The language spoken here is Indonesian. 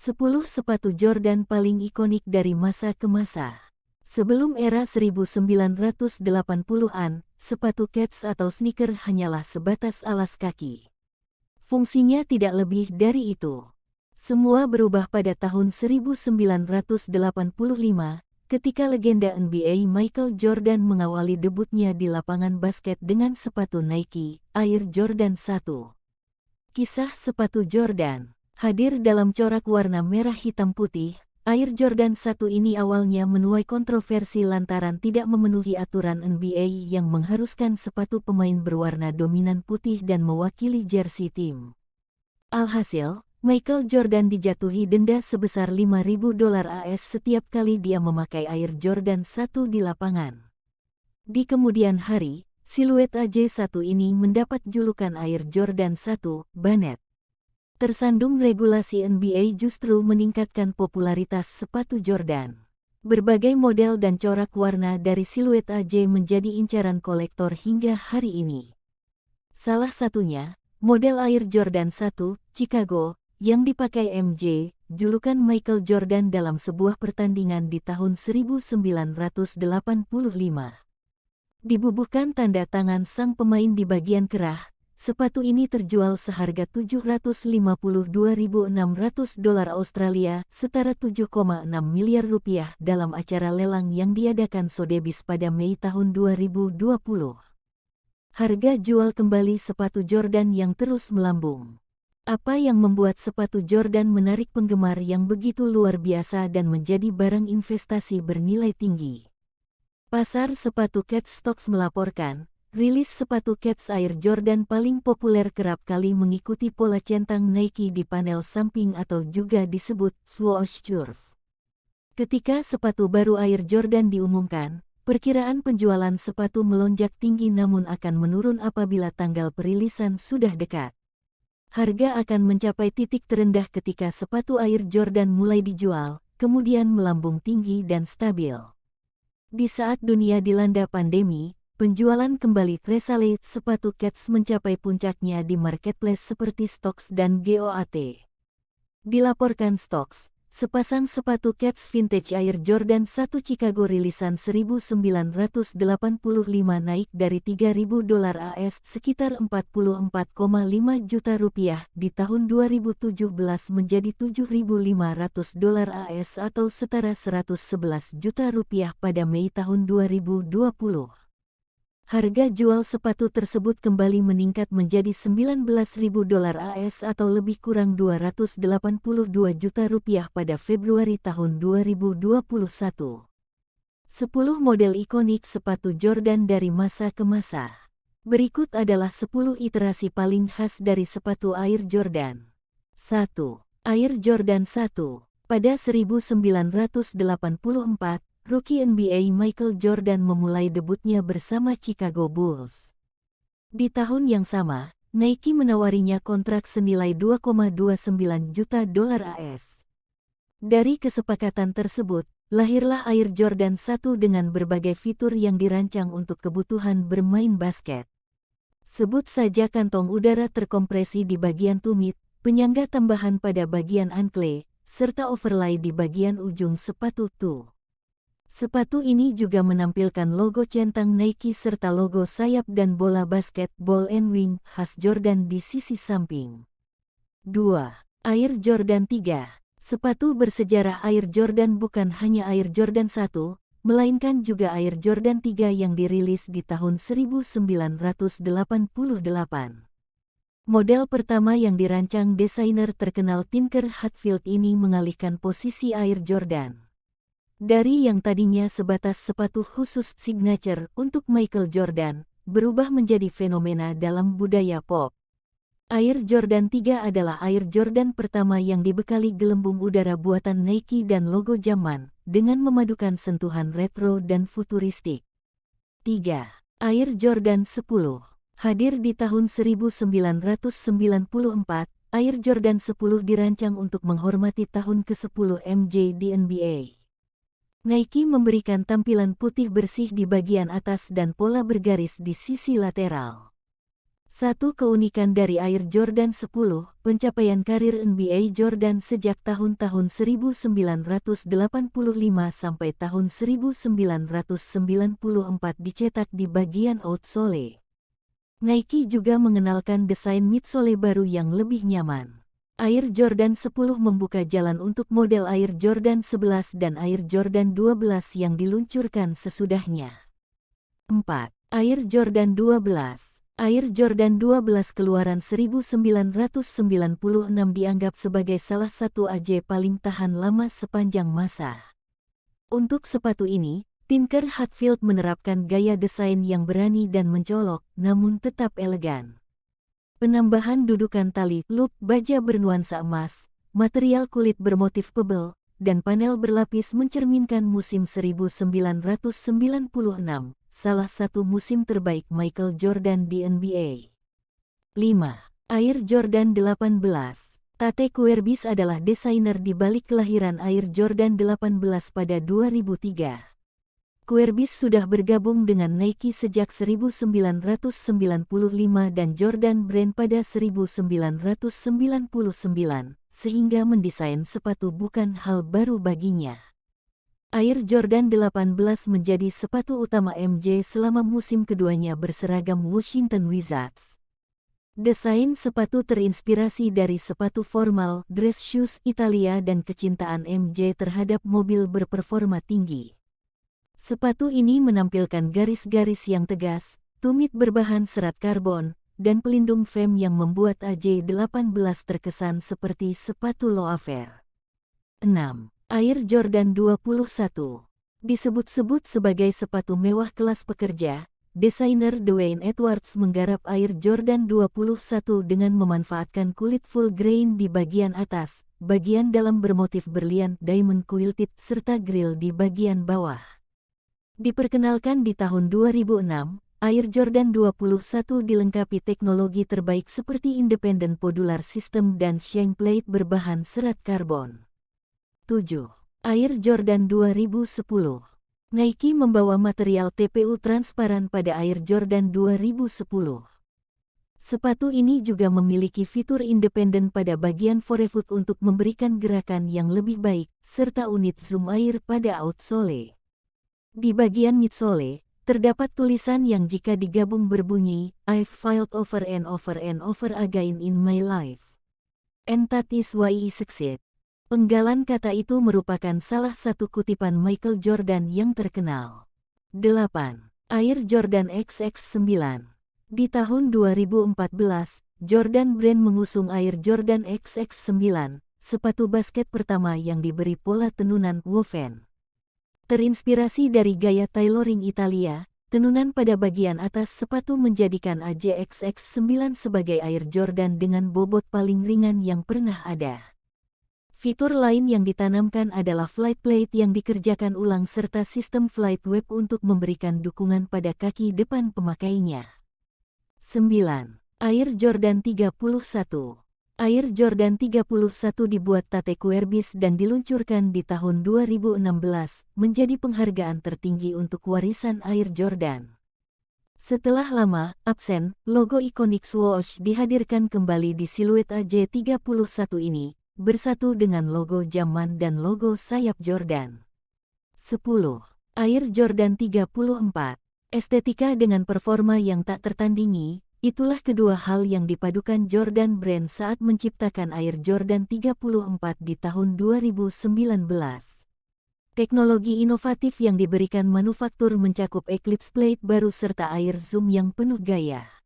10 sepatu Jordan paling ikonik dari masa ke masa. Sebelum era 1980-an, sepatu kets atau sneaker hanyalah sebatas alas kaki. Fungsinya tidak lebih dari itu. Semua berubah pada tahun 1985, ketika legenda NBA Michael Jordan mengawali debutnya di lapangan basket dengan sepatu Nike Air Jordan 1. Kisah sepatu Jordan hadir dalam corak warna merah hitam putih. Air Jordan 1 ini awalnya menuai kontroversi lantaran tidak memenuhi aturan NBA yang mengharuskan sepatu pemain berwarna dominan putih dan mewakili jersey tim. Alhasil, Michael Jordan dijatuhi denda sebesar $5.000 AS setiap kali dia memakai Air Jordan 1 di lapangan. Di kemudian hari, siluet AJ1 ini mendapat julukan Air Jordan 1 Banet. Tersandung regulasi NBA justru meningkatkan popularitas sepatu Jordan. Berbagai model dan corak warna dari siluet AJ menjadi incaran kolektor hingga hari ini. Salah satunya, model Air Jordan 1 Chicago, yang dipakai MJ, julukan Michael Jordan dalam sebuah pertandingan di tahun 1985. Dibubuhkan tanda tangan sang pemain di bagian kerah, sepatu ini terjual seharga $752.600 Australia, setara 7,6 miliar rupiah dalam acara lelang yang diadakan Sotheby's pada Mei tahun 2020. Harga jual kembali sepatu Jordan yang terus melambung. Apa yang membuat sepatu Jordan menarik penggemar yang begitu luar biasa dan menjadi barang investasi bernilai tinggi? Pasar sepatu Keds Stocks melaporkan, rilis sepatu kets Air Jordan paling populer kerap kali mengikuti pola centang Nike di panel samping atau juga disebut swoosh curve. Ketika sepatu baru Air Jordan diumumkan, perkiraan penjualan sepatu melonjak tinggi namun akan menurun apabila tanggal perilisan sudah dekat. Harga akan mencapai titik terendah ketika sepatu Air Jordan mulai dijual, kemudian melambung tinggi dan stabil. Di saat dunia dilanda pandemi, penjualan kembali resale sepatu kets mencapai puncaknya di marketplace seperti Stocks dan GOAT. Dilaporkan Stocks, sepasang sepatu kets vintage Air Jordan 1 Chicago rilisan 1985 naik dari $3.000 AS sekitar 44,5 juta rupiah di tahun 2017 menjadi $7.500 AS atau setara 111 juta rupiah pada Mei tahun 2020. Harga jual sepatu tersebut kembali meningkat menjadi $19.000 AS atau lebih kurang 282 juta rupiah pada Februari tahun 2021. 10 model ikonik sepatu Jordan dari masa ke masa. Berikut adalah 10 iterasi paling khas dari sepatu Air Jordan. 1. Air Jordan 1. Pada 1984, rookie NBA Michael Jordan memulai debutnya bersama Chicago Bulls. Di tahun yang sama, Nike menawarinya kontrak senilai $2,29 juta AS. Dari kesepakatan tersebut, lahirlah Air Jordan 1 dengan berbagai fitur yang dirancang untuk kebutuhan bermain basket. Sebut saja kantong udara terkompresi di bagian tumit, penyangga tambahan pada bagian ankle, serta overlay di bagian ujung sepatu toe. Sepatu ini juga menampilkan logo centang Nike serta logo sayap dan bola basket ball and wing khas Jordan di sisi samping. 2. Air Jordan 3. Sepatu bersejarah Air Jordan bukan hanya Air Jordan 1, melainkan juga Air Jordan 3 yang dirilis di tahun 1988. Model pertama yang dirancang desainer terkenal Tinker Hatfield ini mengalihkan posisi Air Jordan. Dari yang tadinya sebatas sepatu khusus signature untuk Michael Jordan, berubah menjadi fenomena dalam budaya pop. Air Jordan 3 adalah Air Jordan pertama yang dibekali gelembung udara buatan Nike dan logo zaman, dengan memadukan sentuhan retro dan futuristik. 3. Air Jordan 10. Hadir di tahun 1994, Air Jordan 10 dirancang untuk menghormati tahun ke-10 MJ di NBA. Nike memberikan tampilan putih bersih di bagian atas dan pola bergaris di sisi lateral. Satu keunikan dari Air Jordan 10, pencapaian karir NBA Jordan sejak tahun-tahun 1985 sampai tahun 1994 dicetak di bagian outsole. Nike juga mengenalkan desain midsole baru yang lebih nyaman. Air Jordan 10 membuka jalan untuk model Air Jordan 11 dan Air Jordan 12 yang diluncurkan sesudahnya. 4. Air Jordan 12. Air Jordan 12 keluaran 1996 dianggap sebagai salah satu AJ paling tahan lama sepanjang masa. Untuk sepatu ini, Tinker Hatfield menerapkan gaya desain yang berani dan mencolok, namun tetap elegan. Penambahan dudukan tali loop baja bernuansa emas, material kulit bermotif pebel, dan panel berlapis mencerminkan musim 1996. Salah satu musim terbaik Michael Jordan di NBA. 5. Air Jordan 18. Tate Kuerbis adalah desainer di balik kelahiran Air Jordan 18 pada 2003. Kuerbis sudah bergabung dengan Nike sejak 1995 dan Jordan Brand pada 1999, sehingga mendesain sepatu bukan hal baru baginya. Air Jordan 18 menjadi sepatu utama MJ selama musim keduanya berseragam Washington Wizards. Desain sepatu terinspirasi dari sepatu formal, dress shoes Italia dan kecintaan MJ terhadap mobil berperforma tinggi. Sepatu ini menampilkan garis-garis yang tegas, tumit berbahan serat karbon, dan pelindung foam yang membuat AJ18 terkesan seperti sepatu loafer. 6. Air Jordan 21. Disebut-sebut sebagai sepatu mewah kelas pekerja, desainer Dwayne Edwards menggarap Air Jordan 21 dengan memanfaatkan kulit full grain di bagian atas, bagian dalam bermotif berlian diamond quilted serta grill di bagian bawah. Diperkenalkan di tahun 2006, Air Jordan 21 dilengkapi teknologi terbaik seperti Independent Podular System dan shine plate berbahan serat karbon. 7. Air Jordan 2010. Nike membawa material TPU transparan pada Air Jordan 2010. Sepatu ini juga memiliki fitur independen pada bagian forefoot untuk memberikan gerakan yang lebih baik, serta unit zoom air pada outsole. Di bagian midsole, terdapat tulisan yang jika digabung berbunyi, "I've failed over and over and over again in my life. And that is why I succeed." Penggalan kata itu merupakan salah satu kutipan Michael Jordan yang terkenal. 8. Air Jordan XX9. Di tahun 2014, Jordan Brand mengusung Air Jordan XX9, sepatu basket pertama yang diberi pola tenunan woven. Terinspirasi dari gaya tailoring Italia, tenunan pada bagian atas sepatu menjadikan AJ-XX9 sebagai Air Jordan dengan bobot paling ringan yang pernah ada. Fitur lain yang ditanamkan adalah flight plate yang dikerjakan ulang serta sistem flight web untuk memberikan dukungan pada kaki depan pemakainya. 9. Air Jordan 31. Air Jordan 31 dibuat Tate Kuerbis dan diluncurkan di tahun 2016, menjadi penghargaan tertinggi untuk warisan Air Jordan. Setelah lama absen, logo ikonik swoosh dihadirkan kembali di siluet AJ31 ini, bersatu dengan logo zaman dan logo sayap Jordan. 10. Air Jordan 34. Estetika dengan performa yang tak tertandingi, itulah kedua hal yang dipadukan Jordan Brand saat menciptakan Air Jordan 34 di tahun 2019. Teknologi inovatif yang diberikan manufaktur mencakup Eclipse Plate baru serta air zoom yang penuh gaya.